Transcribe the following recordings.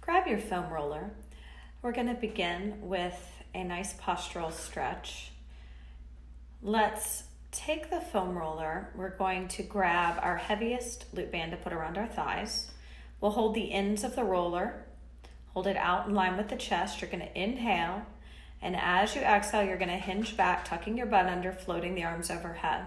Grab your foam roller. We're going to begin with a nice postural stretch. Let's take the foam roller. We're going to grab our heaviest loop band to put around our thighs. We'll hold the ends of the roller, hold it out in line with the chest. You're going to inhale, and as you exhale, you're going to hinge back, tucking your butt under, floating the arms overhead.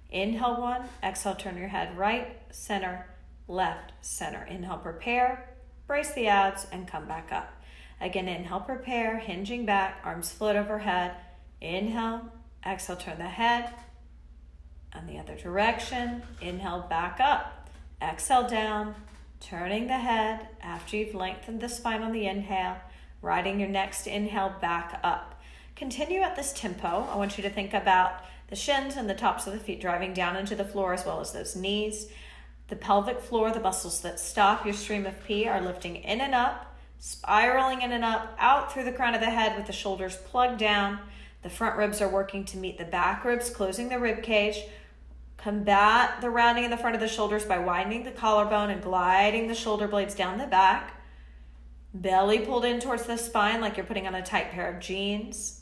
Inhale one, exhale, turn your head right, center, left, center. Inhale, prepare, brace the abs, and come back up. Again, inhale, prepare, hinging back, arms float overhead. Inhale, exhale, turn the head on the other direction. Inhale, back up, exhale, down, turning the head after you've lengthened the spine on the inhale, riding your next inhale back up. Continue at this tempo. I want you to think about the shins and the tops of the feet driving down into the floor, as well as those knees. The pelvic floor, the muscles that stop your stream of pee, are lifting in and up, spiraling in and up, out through the crown of the head with the shoulders plugged down. The front ribs are working to meet the back ribs, closing the rib cage. Combat the rounding in the front of the shoulders by widening the collarbone and gliding the shoulder blades down the back. Belly pulled in towards the spine like you're putting on a tight pair of jeans.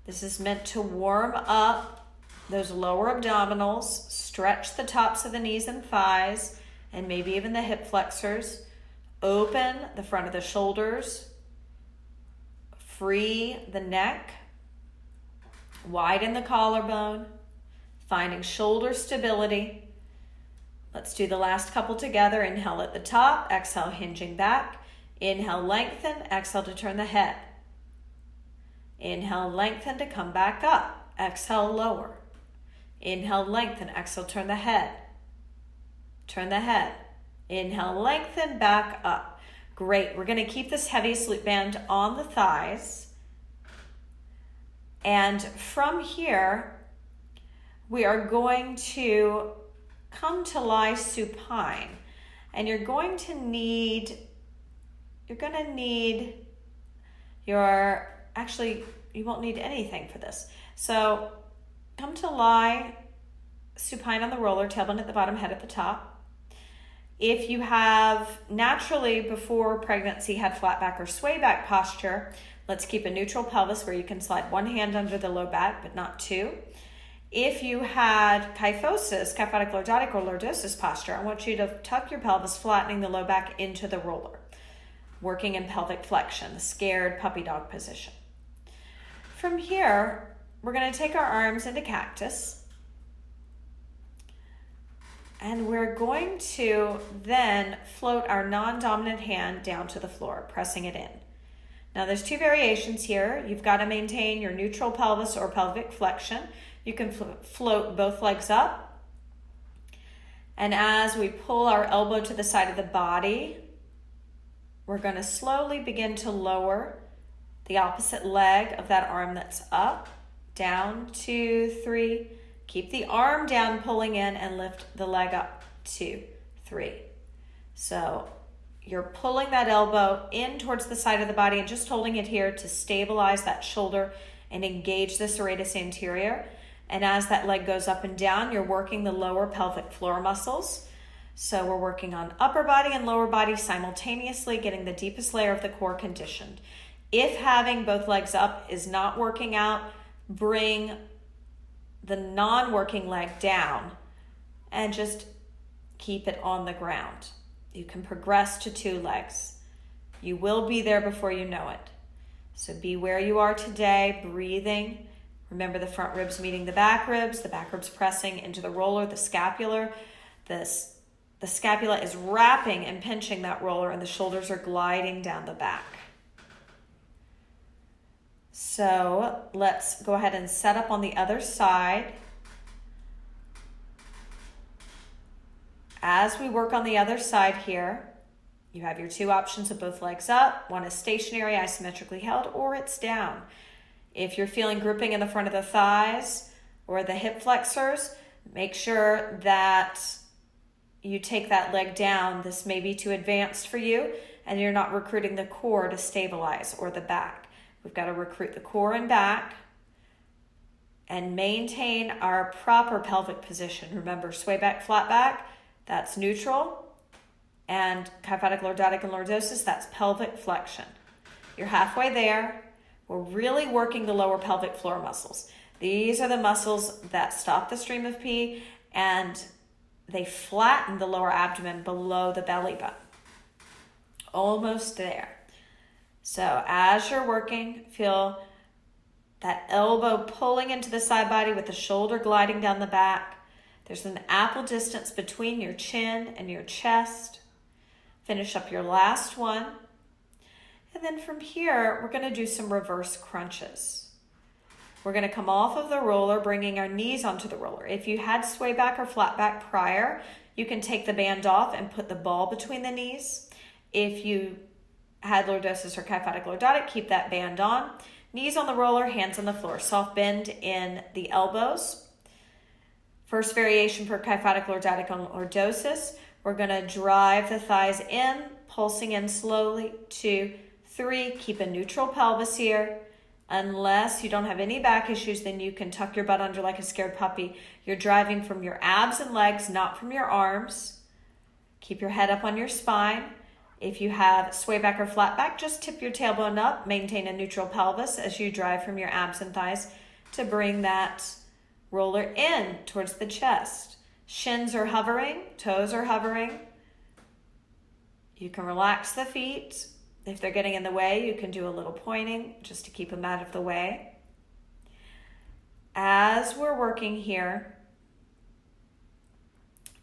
This is meant to warm up those lower abdominals, stretch the tops of the knees and thighs, and maybe even the hip flexors. Open the front of the shoulders. Free the neck. Widen the collarbone. Finding shoulder stability. Let's do the last couple together. Inhale at the top, exhale, hinging back. Inhale, lengthen, exhale to turn the head. Inhale, lengthen to come back up. Exhale, lower. Inhale, lengthen, exhale, turn the head. Turn the head. Inhale, lengthen, back up. Great. We're going to keep this heaviest loop band on the thighs. And from here, we are going to come to lie supine. And you're going to need your, actually, you won't need anything for this. So come to lie supine on the roller, tailbone at the bottom, head at the top. If you have naturally before pregnancy had flat back or sway back posture, let's keep a neutral pelvis where you can slide one hand under the low back, but not two. If you had kyphosis, kyphotic lordotic or lordosis posture, I want you to tuck your pelvis, flattening the low back into the roller, working in pelvic flexion, the scared puppy dog position. From here, we're going to take our arms into cactus, and we're going to then float our non-dominant hand down to the floor, pressing it in. Now there's two variations here. You've got to maintain your neutral pelvis or pelvic flexion. You can float both legs up. And as we pull our elbow to the side of the body, we're going to slowly begin to lower the opposite leg of that arm that's up. Down, 2, 3. Keep the arm down, pulling in, and lift the leg up. 2, 3. So you're pulling that elbow in towards the side of the body and just holding it here to stabilize that shoulder and engage the serratus anterior. And as that leg goes up and down, you're working the lower pelvic floor muscles. So we're working on upper body and lower body simultaneously, getting the deepest layer of the core conditioned. If having both legs up is not working out, bring the non-working leg down and just keep it on the ground. You can progress to 2 legs. You will be there before you know it. So be where you are today, breathing. Remember the front ribs meeting the back ribs pressing into the roller, the scapular. The scapula is wrapping and pinching that roller, and the shoulders are gliding down the back. So let's go ahead and set up on the other side. As we work on the other side here, you have your 2 options of both legs up. One is stationary, isometrically held, or it's down. If you're feeling gripping in the front of the thighs or the hip flexors, make sure that you take that leg down. This may be too advanced for you, and you're not recruiting the core to stabilize, or the back. We've got to recruit the core and back and maintain our proper pelvic position. Remember, sway back, flat back, that's neutral. And kyphotic, lordotic, and lordosis, that's pelvic flexion. You're halfway there. We're really working the lower pelvic floor muscles. These are the muscles that stop the stream of pee and they flatten the lower abdomen below the belly button. Almost there. So as you're working, feel that elbow pulling into the side body with the shoulder gliding down the back. There's an apple distance between your chin and your chest. Finish up your last one. And then from here, we're going to do some reverse crunches. We're going to come off of the roller, bringing our knees onto the roller. If you had sway back or flat back prior, you can take the band off and put the ball between the knees. If you had lordosis or kyphotic lordotic, keep that band on. Knees on the roller, hands on the floor. Soft bend in the elbows. First variation for kyphotic lordotic and lordosis, we're going to drive the thighs in, pulsing in slowly. 2, 3, keep a neutral pelvis here. Unless you don't have any back issues, then you can tuck your butt under like a scared puppy. You're driving from your abs and legs, not from your arms. Keep your head up on your spine. If you have sway back or flat back, just tip your tailbone up. Maintain a neutral pelvis as you drive from your abs and thighs to bring that roller in towards the chest. Shins are hovering, toes are hovering. You can relax the feet. If they're getting in the way, you can do a little pointing just to keep them out of the way. As we're working here,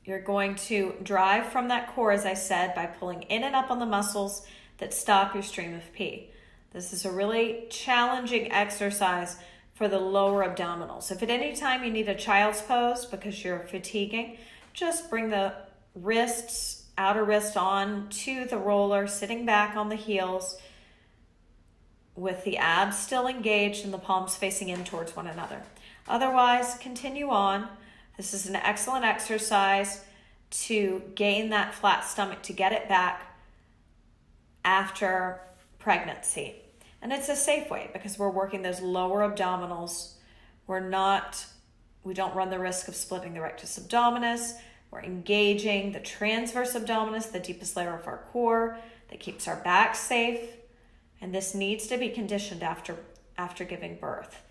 you're going to drive from that core, as I said, by pulling in and up on the muscles that stop your stream of pee. This is a really challenging exercise for the lower abdominals. If at any time you need a child's pose because you're fatiguing, just bring the wrists, outer wrist on to the roller, sitting back on the heels with the abs still engaged and the palms facing in towards one another. Otherwise, continue on. This is an excellent exercise to gain that flat stomach, to get it back after pregnancy. And it's a safe way because we're working those lower abdominals. We don't run the risk of splitting the rectus abdominis. We're engaging the transverse abdominis, the deepest layer of our core that keeps our back safe. And this needs to be conditioned after giving birth.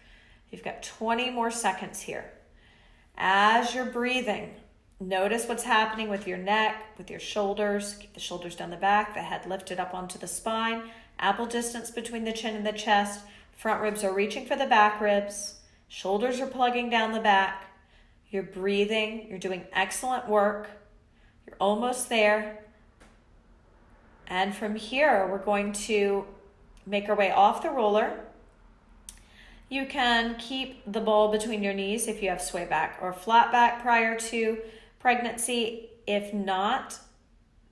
You've got 20 more seconds here. As you're breathing, notice what's happening with your neck, with your shoulders. Keep the shoulders down the back, the head lifted up onto the spine. Apple distance between the chin and the chest. Front ribs are reaching for the back ribs. Shoulders are plugging down the back. You're breathing. You're doing excellent work. You're almost there. And from here, we're going to make our way off the roller. You can keep the ball between your knees if you have sway back or flat back prior to pregnancy. If not,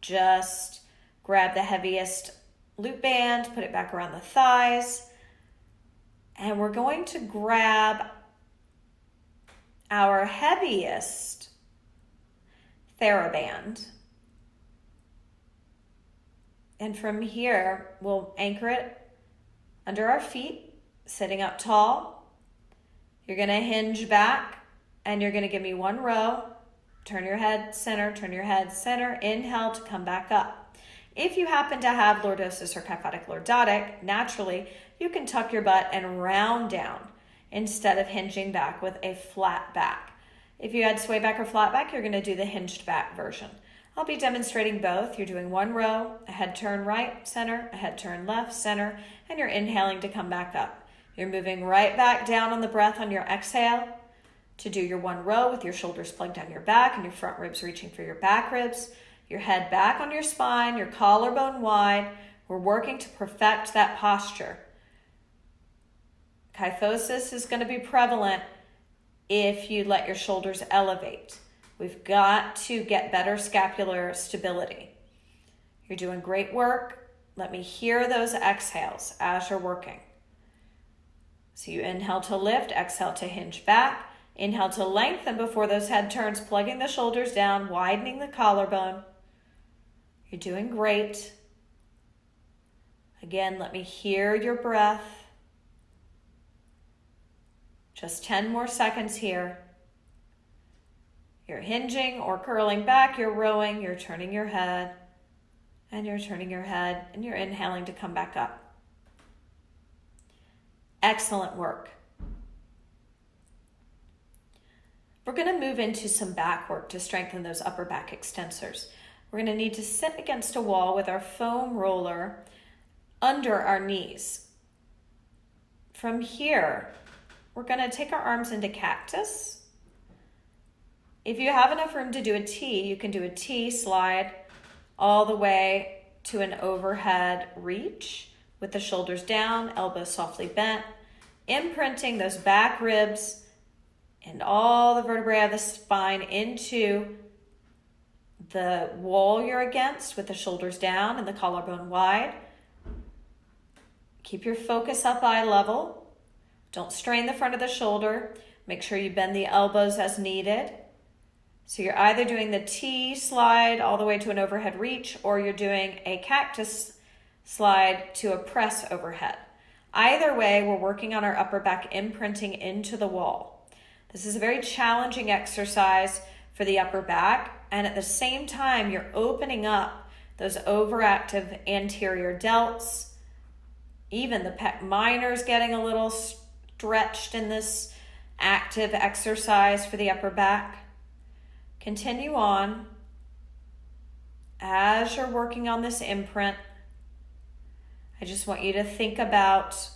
just grab the heaviest loop band, put it back around the thighs, and we're going to grab our heaviest Theraband. And from here, we'll anchor it under our feet, sitting up tall. You're going to hinge back, and you're going to give me one row. Turn your head center, turn your head center. Inhale to come back up. If you happen to have lordosis or kyphotic lordotic, naturally, you can tuck your butt and round down instead of hinging back with a flat back. If you had sway back or flat back, you're going to do the hinged back version. I'll be demonstrating both. You're doing one row, a head turn right, center, a head turn left, center, and you're inhaling to come back up. You're moving right back down on the breath on your exhale to do your one row with your shoulders plugged down your back and your front ribs reaching for your back ribs. Your head back on your spine, your collarbone wide. We're working to perfect that posture. Kyphosis is going to be prevalent if you let your shoulders elevate. We've got to get better scapular stability. You're doing great work. Let me hear those exhales as you're working. So you inhale to lift, exhale to hinge back. Inhale to lengthen before those head turns, plugging the shoulders down, widening the collarbone. You're doing great. Again, let me hear your breath. Just 10 more seconds here. You're hinging or curling back, you're rowing, you're turning your head. And you're turning your head and you're inhaling to come back up. Excellent work. We're going to move into some back work to strengthen those upper back extensors. We're going to need to sit against a wall with our foam roller under our knees. From here, we're going to take our arms into cactus. If you have enough room to do a T, you can do a T slide all the way to an overhead reach with the shoulders down, elbows softly bent, imprinting those back ribs and all the vertebrae of the spine into the wall you're against with the shoulders down and the collarbone wide. Keep your focus up eye level. Don't strain the front of the shoulder. Make sure you bend the elbows as needed. So you're either doing the T slide all the way to an overhead reach, or you're doing a cactus slide to a press overhead. Either way, we're working on our upper back imprinting into the wall. This is a very challenging exercise for the upper back, and at the same time, you're opening up those overactive anterior delts. Even the pec minors getting a little stretched in this active exercise for the upper back. Continue on. As you're working on this imprint, I just want you to think about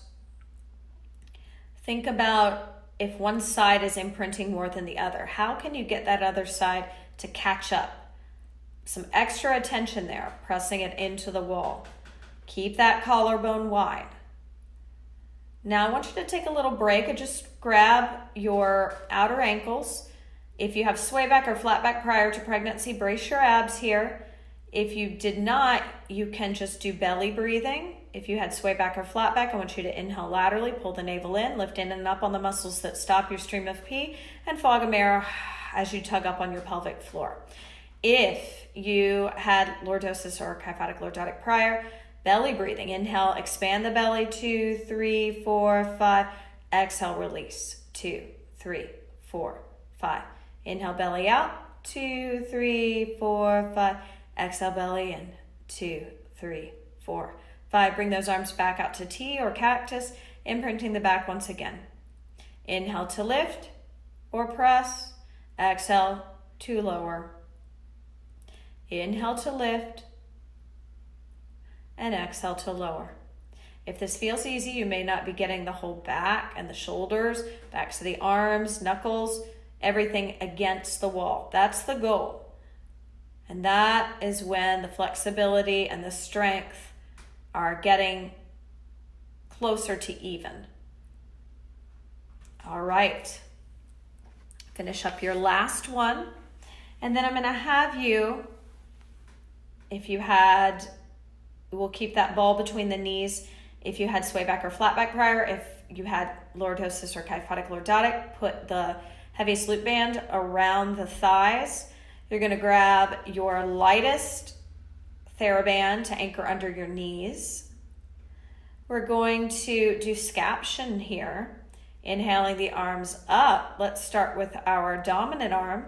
if one side is imprinting more than the other. How can you get that other side to catch up? Some extra attention there, pressing it into the wall. Keep that collarbone wide. Now I want you to take a little break and just grab your outer ankles. If you have sway back or flat back prior to pregnancy, brace your abs here. If you did not, you can just do belly breathing. If you had sway back or flat back, I want you to inhale laterally, pull the navel in, lift in and up on the muscles that stop your stream of pee, and fog a mirror as you tug up on your pelvic floor. If you had lordosis or kyphotic lordotic prior, belly breathing. Inhale, expand the belly, 2, 3, 4, 5. Exhale, release, 2, 3, 4, 5. Inhale, belly out, 2, 3, 4, 5. Exhale, belly in, 2, 3, 4, 5. Bring those arms back out to T or cactus, imprinting the back once again. Inhale to lift or press. Exhale to lower. Inhale to lift and exhale to lower. If this feels easy, you may not be getting the whole back and the shoulders, backs of the arms, knuckles, everything against the wall. That's the goal. And that is when the flexibility and the strength are getting closer to even. All right. Finish up your last one. And then I'm going to have you, if you had, we'll keep that ball between the knees. If you had sway back or flat back prior, if you had lordosis or kyphotic lordotic, put the heaviest loop band around the thighs. You're going to grab your lightest Theraband to anchor under your knees. We're going to do scaption here. Inhaling the arms up. Let's start with our dominant arm.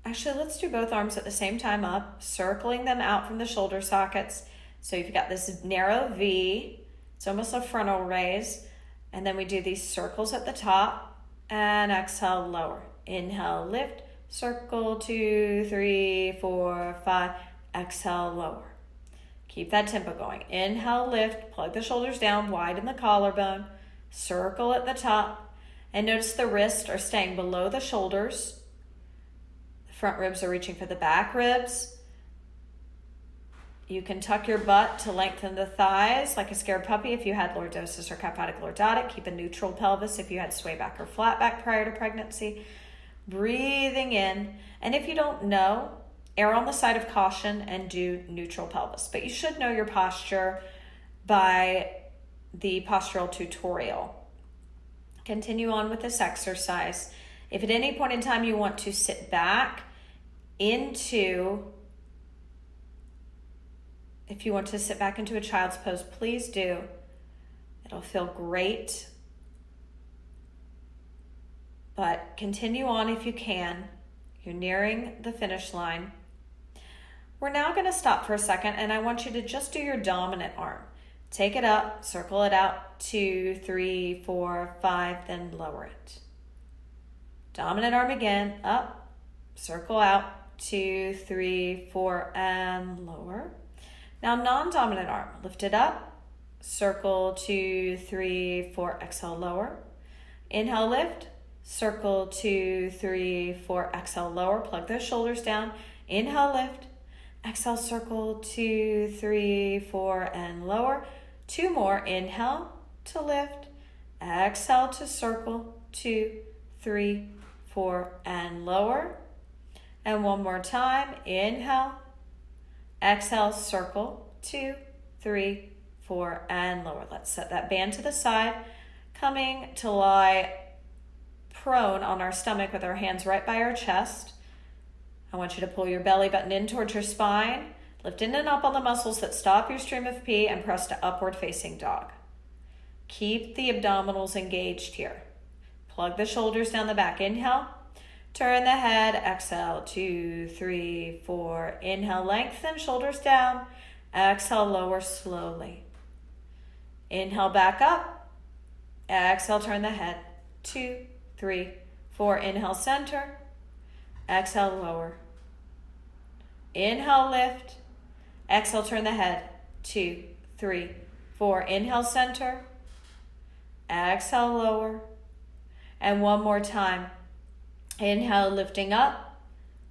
Actually, let's do both arms at the same time up, circling them out from the shoulder sockets. So you've got this narrow V. It's almost a frontal raise. And then we do these circles at the top and exhale, lower. Inhale, lift, circle, 2, 3, 4, 5. Exhale, lower. Keep that tempo going. Inhale, lift, plug the shoulders down, widen the collarbone, circle at the top, and notice the wrists are staying below the shoulders. The front ribs are reaching for the back ribs. You can tuck your butt to lengthen the thighs like a scared puppy if you had lordosis or kyphotic lordotic. Keep a neutral pelvis if you had sway back or flat back prior to pregnancy. Breathing in. And if you don't know, err on the side of caution and do neutral pelvis. But you should know your posture by the postural tutorial. Continue on with this exercise. If at any point in time you want to sit back into a child's pose, please do. It'll feel great. But continue on if you can. You're nearing the finish line. We're now going to stop for a second, and I want you to just do your dominant arm. Take it up, circle it out, 2, 3, 4, 5, then lower it. Dominant arm again, up, circle out, 2, 3, 4, and lower. Now non-dominant arm, lift it up, circle, 2, 3, 4, exhale, lower. Inhale, lift, circle, 2, 3, 4, exhale, lower. Plug those shoulders down. Inhale, lift, exhale, circle, 2, 3, 4, and lower. 2 more. Inhale to lift, exhale to circle, 2, 3, 4, and lower. And one more time. Inhale, exhale, circle, 2, 3, 4, and lower. Let's set that band to the side, coming to lie prone on our stomach with our hands right by our chest. I want you to pull your belly button in towards your spine, lift in and up on the muscles that stop your stream of pee, and press to upward facing dog. Keep the abdominals engaged here. Plug the shoulders down the back. Inhale, turn the head, exhale, 2, 3, 4. Inhale, lengthen, shoulders down. Exhale, lower slowly. Inhale, back up. Exhale, turn the head, 2, 3, 4. Inhale, center. Exhale, lower. Inhale, lift. Exhale, turn the head, 2, 3, 4. Inhale, center. Exhale, lower. And one more time. Inhale, lifting up.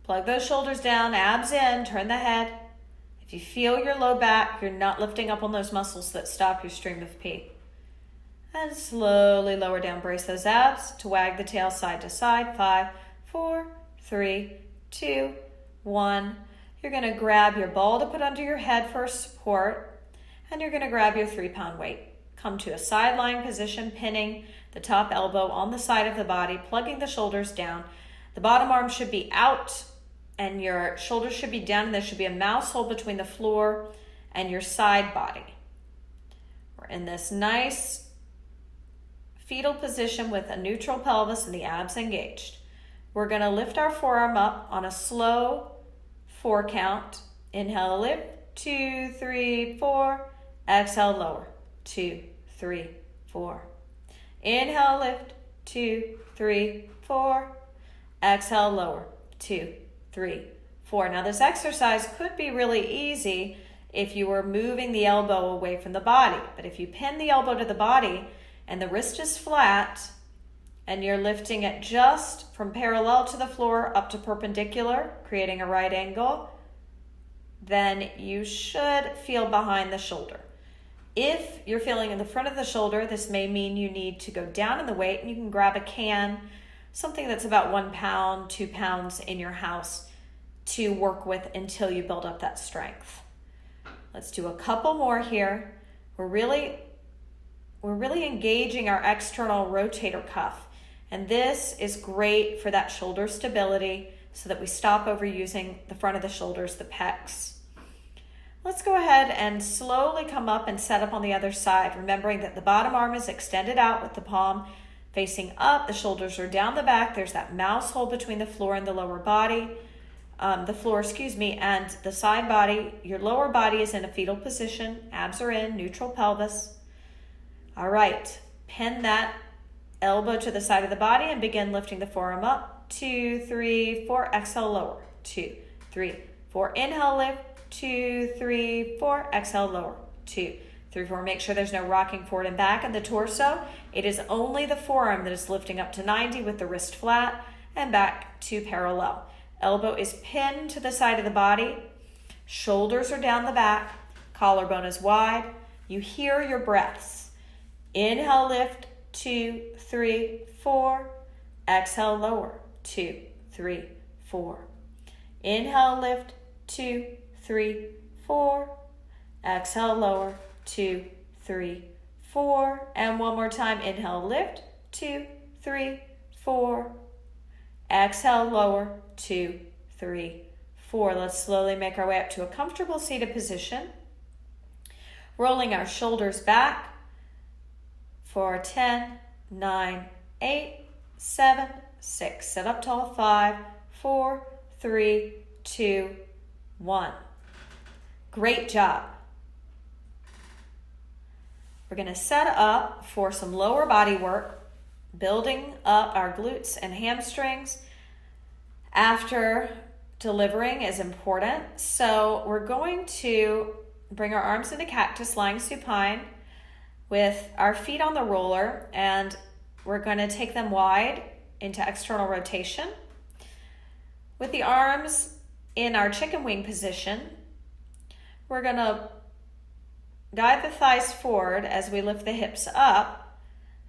Plug those shoulders down, abs in, turn the head. If you feel your low back, you're not lifting up on those muscles that stop your stream of pee. And slowly lower down, brace those abs to wag the tail side to side. 5, 4, 3, 2, 1. You're going to grab your ball to put under your head for support, and you're going to grab your 3-pound weight. Come to a side lying position, pinning the top elbow on the side of the body, plugging the shoulders down. The bottom arm should be out, and your shoulders should be down, and there should be a mouse hole between the floor and your side body. We're in this nice fetal position with a neutral pelvis and the abs engaged. We're going to lift our forearm up on a slow 4 count. Inhale, lift, 2, 3, 4. Exhale, lower, 2, 3, 4. Inhale, lift, 2, 3, 4. Exhale, lower, 2, 3, 4. Now this exercise could be really easy if you were moving the elbow away from the body. But if you pin the elbow to the body and the wrist is flat and you're lifting it just from parallel to the floor up to perpendicular, creating a right angle, then you should feel behind the shoulder. If you're feeling in the front of the shoulder, this may mean you need to go down in the weight, and you can grab a can, something that's about 1 pound, 2 pounds in your house to work with until you build up that strength. Let's do a couple more here. We're really engaging our external rotator cuff, and this is great for that shoulder stability so that we stop overusing the front of the shoulders, the pecs. Let's go ahead and slowly come up and set up on the other side, remembering that the bottom arm is extended out with the palm facing up. The shoulders are down the back. There's that mouse hole between the floor and the lower body. And the side body. Your lower body is in a fetal position. Abs are in, neutral pelvis. All right, pin that elbow to the side of the body and begin lifting the forearm up. 2, 3, 4. Exhale, lower. 2, 3, 4. Inhale, lift. 2, 3, 4. Exhale, lower. 2, 3, 4. Make sure there's no rocking forward and back in the torso. It is only the forearm that is lifting up to 90 with the wrist flat and back to parallel. Elbow is pinned to the side of the body. Shoulders are down the back. Collarbone is wide. You hear your breaths. Inhale, lift. 2, 3, 4. Exhale, lower. 2, 3, 4. Inhale, lift. 2, 3, 4. Exhale, lower. 2, 3, 4. And one more time. Inhale, lift. 2, 3, 4. Exhale, lower. 2, 3, 4. Let's slowly make our way up to a comfortable seated position. Rolling our shoulders back for 10, 9, 8, 7, 6. Sit up tall. 5, 4, 3, 2, 1. Great job. We're going to set up for some lower body work, building up our glutes and hamstrings after delivering is important. So we're going to bring our arms into cactus, lying supine with our feet on the roller, and we're going to take them wide into external rotation. With the arms in our chicken wing position, we're going to guide the thighs forward as we lift the hips up,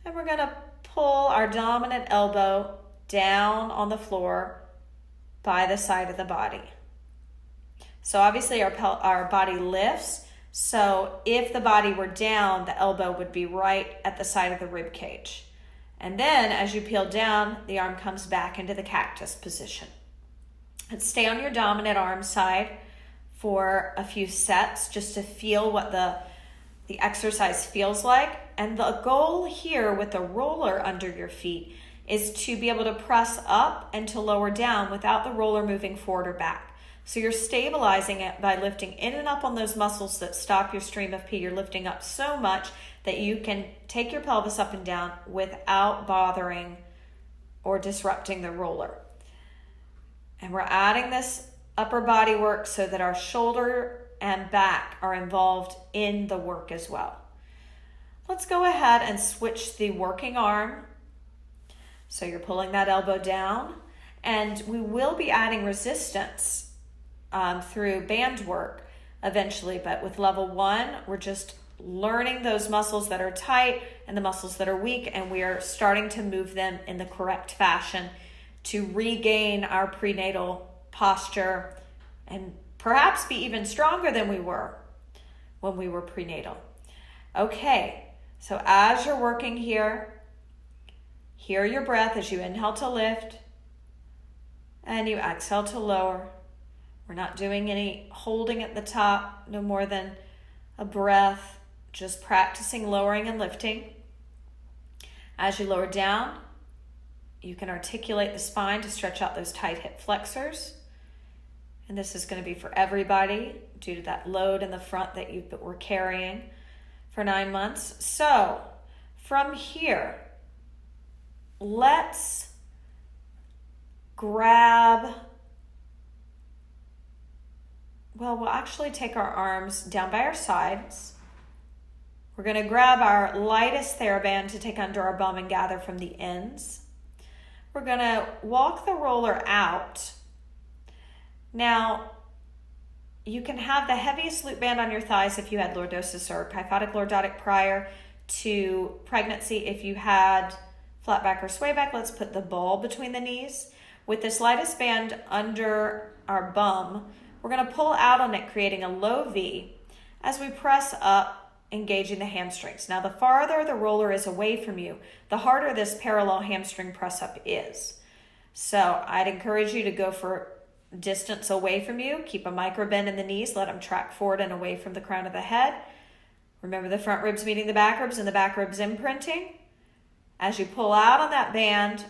and we're going to pull our dominant elbow down on the floor by the side of the body. So obviously our body lifts, so if the body were down, the elbow would be right at the side of the rib cage. And then as you peel down, the arm comes back into the cactus position. And stay on your dominant arm side for a few sets just to feel what the exercise feels like. And the goal here with the roller under your feet is to be able to press up and to lower down without the roller moving forward or back. So you're stabilizing it by lifting in and up on those muscles that stop your stream of pee. You're lifting up so much that you can take your pelvis up and down without bothering or disrupting the roller. And we're adding this upper body work so that our shoulder and back are involved in the work as well. Let's go ahead and switch the working arm. So you're pulling that elbow down, and we will be adding resistance through band work eventually, but with level 1, we're just learning those muscles that are tight and the muscles that are weak, and we are starting to move them in the correct fashion to regain our prenatal posture and perhaps be even stronger than we were when we were prenatal. Okay, so as you're working here, hear your breath as you inhale to lift and you exhale to lower. We're not doing any holding at the top, no more than a breath, just practicing lowering and lifting. As you lower down, you can articulate the spine to stretch out those tight hip flexors. And this is going to be for everybody due to that load in the front that you were carrying for 9 months. So from here, let's grab, we'll actually take our arms down by our sides. We're going to grab our lightest Theraband to take under our bum and gather from the ends. We're going to walk the roller out. Now, you can have the heaviest loop band on your thighs if you had lordosis or kyphotic lordotic prior to pregnancy. If you had flat back or sway back, let's put the ball between the knees. With this lightest band under our bum, we're going to pull out on it, creating a low V as we press up, engaging the hamstrings. Now, the farther the roller is away from you, the harder this parallel hamstring press up is. So I'd encourage you to go for distance away from you. Keep a micro bend in the knees. Let them track forward and away from the crown of the head. Remember the front ribs meeting the back ribs and the back ribs imprinting. As you pull out on that band,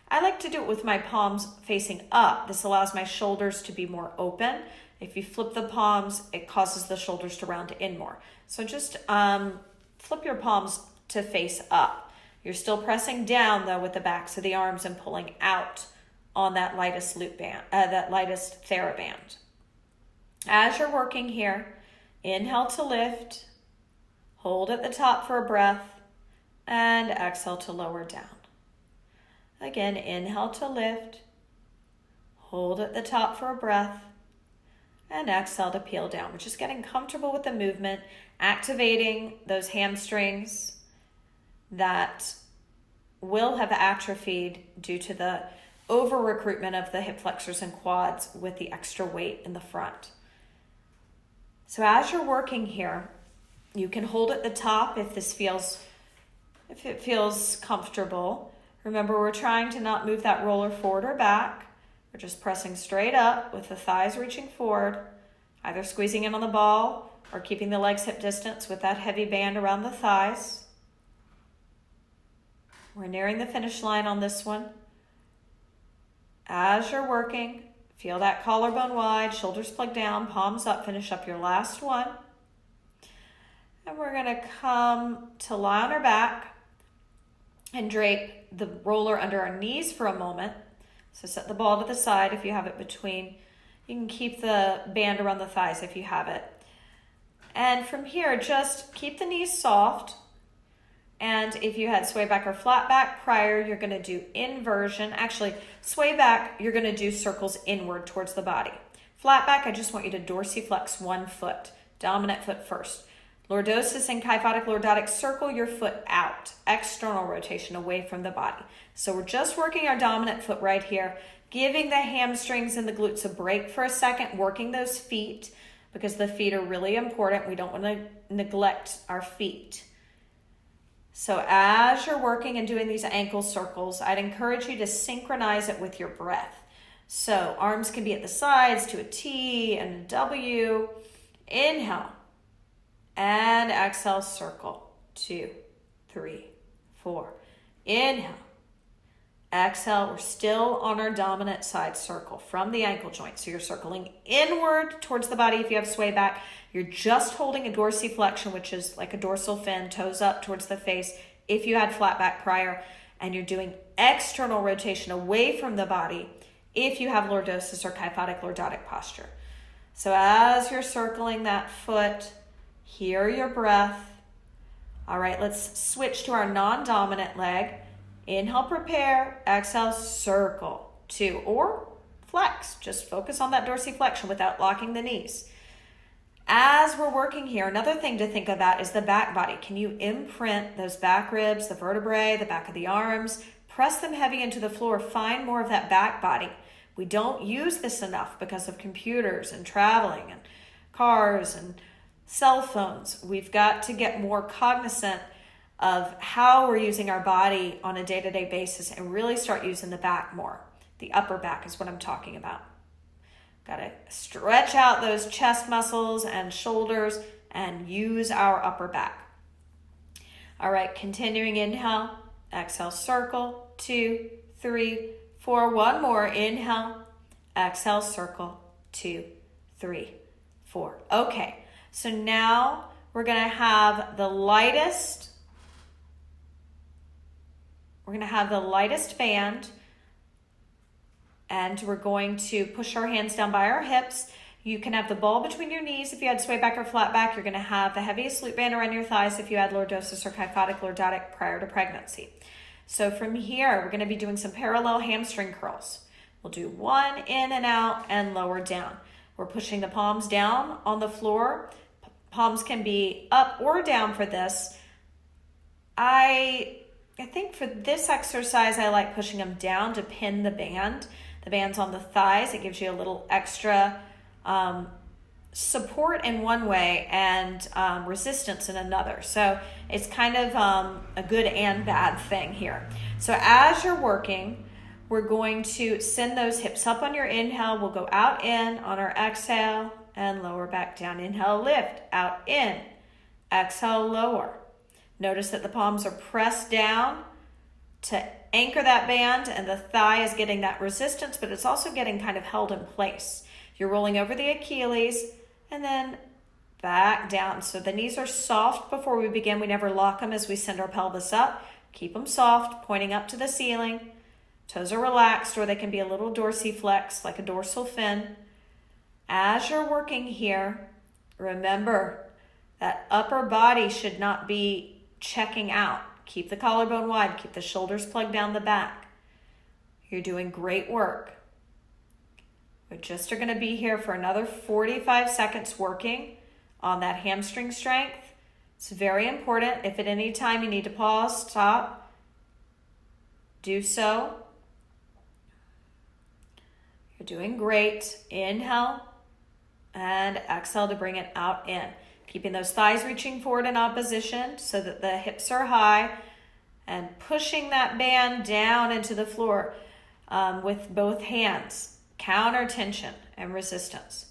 I like to do it with my palms facing up. This allows my shoulders to be more open. If you flip the palms, it causes the shoulders to round in more. So just flip your palms to face up. You're still pressing down though with the backs of the arms and pulling out on that lightest loop band, that lightest Theraband. As you're working here, inhale to lift, hold at the top for a breath, and exhale to lower down. Again, inhale to lift, hold at the top for a breath, and exhale to peel down. We're just getting comfortable with the movement, activating those hamstrings that will have atrophied due to the over recruitment of the hip flexors and quads with the extra weight in the front. So as you're working here, you can hold at the top if it feels comfortable. Remember, we're trying to not move that roller forward or back. We're just pressing straight up with the thighs reaching forward, either squeezing in on the ball or keeping the legs hip distance with that heavy band around the thighs. We're nearing the finish line on this one. As you're working, Feel that collarbone wide, shoulders plugged down, palms up. Finish up your last one. And we're going to come to lie on our back and drape the roller under our knees for a moment. So set the ball to the side if you have it between. You can keep the band around the thighs if you have it. And from here, just keep the knees soft. And if you had sway back or flat back prior, you're going to do inversion. Actually, sway back, you're going to do circles inward towards the body. Flat back, I just want you to dorsiflex one foot, dominant foot first. Lordosis and kyphotic lordotic, circle your foot out, external rotation away from the body. So we're just working our dominant foot right here, giving the hamstrings and the glutes a break for a second, working those feet because the feet are really important. We don't want to neglect our feet. So as you're working and doing these ankle circles, I'd encourage you to synchronize it with your breath. So arms can be at the sides to a T and a W. Inhale and exhale, circle. 2, 3, 4. Inhale. Exhale, we're still on our dominant side circle from the ankle joint. So you're circling inward towards the body if you have sway back. You're just holding a dorsiflexion, which is like a dorsal fin, toes up towards the face if you had flat back prior. And you're doing external rotation away from the body if you have lordosis or kyphotic lordotic posture. So as you're circling that foot, hear your breath. All right, let's switch to our non-dominant leg. Inhale, prepare. Exhale, circle. 2 or flex. Just focus on that dorsiflexion without locking the knees. As we're working here, another thing to think about is the back body. Can you imprint those back ribs, the vertebrae, the back of the arms? Press them heavy into the floor. Find more of that back body. We don't use this enough because of computers and traveling and cars and cell phones. We've got to get more cognizant of how we're using our body on a day-to-day basis and really start using the back more. The upper back is what I'm talking about. Got to stretch out those chest muscles and shoulders and use our upper back. All right, continuing inhale, exhale, circle. 2, 3, 4. One more. Inhale, exhale, circle. 2, 3, 4. Okay, so now we're going to have the lightest band, and we're going to push our hands down by our hips. You can have the ball between your knees if you had sway back or flat back. You're going to have the heaviest loop band around your thighs if you had lordosis or kyphotic lordotic prior to pregnancy. So from here, we're going to be doing some parallel hamstring curls. We'll do one in and out and lower down. We're pushing the palms down on the floor. Palms can be up or down for this. I think for this exercise, I like pushing them down to pin the band. The band's on the thighs. It gives you a little extra support in one way and resistance in another. So it's kind of a good and bad thing here. So as you're working, we're going to send those hips up on your inhale. We'll go out in on our exhale and lower back down. Inhale, lift, out in. Exhale, lower. Notice that the palms are pressed down to anchor that band, and the thigh is getting that resistance, but it's also getting kind of held in place. You're rolling over the Achilles and then back down. So the knees are soft before we begin. We never lock them as we send our pelvis up. Keep them soft, pointing up to the ceiling. Toes are relaxed, or they can be a little dorsiflex, like a dorsal fin. As you're working here, remember that upper body should not be checking out. Keep the collarbone wide. Keep the shoulders plugged down the back. You're doing great work. We just are going to be here for another 45 seconds working on that hamstring strength. It's very important. If at any time you need to pause, stop, do so. You're doing great. Inhale and exhale to bring it out in. Keeping those thighs reaching forward in opposition so that the hips are high, and pushing that band down into the floor with both hands. Counter tension and resistance.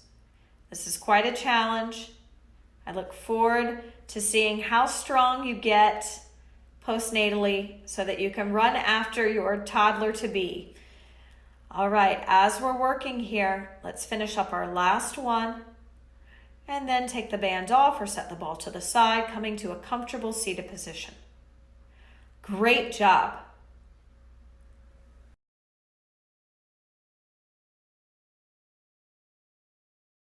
This is quite a challenge. I look forward to seeing how strong you get postnatally so that you can run after your toddler to be. All right, as we're working here, let's finish up our last one and then take the band off or set the ball to the side, coming to a comfortable seated position. Great job.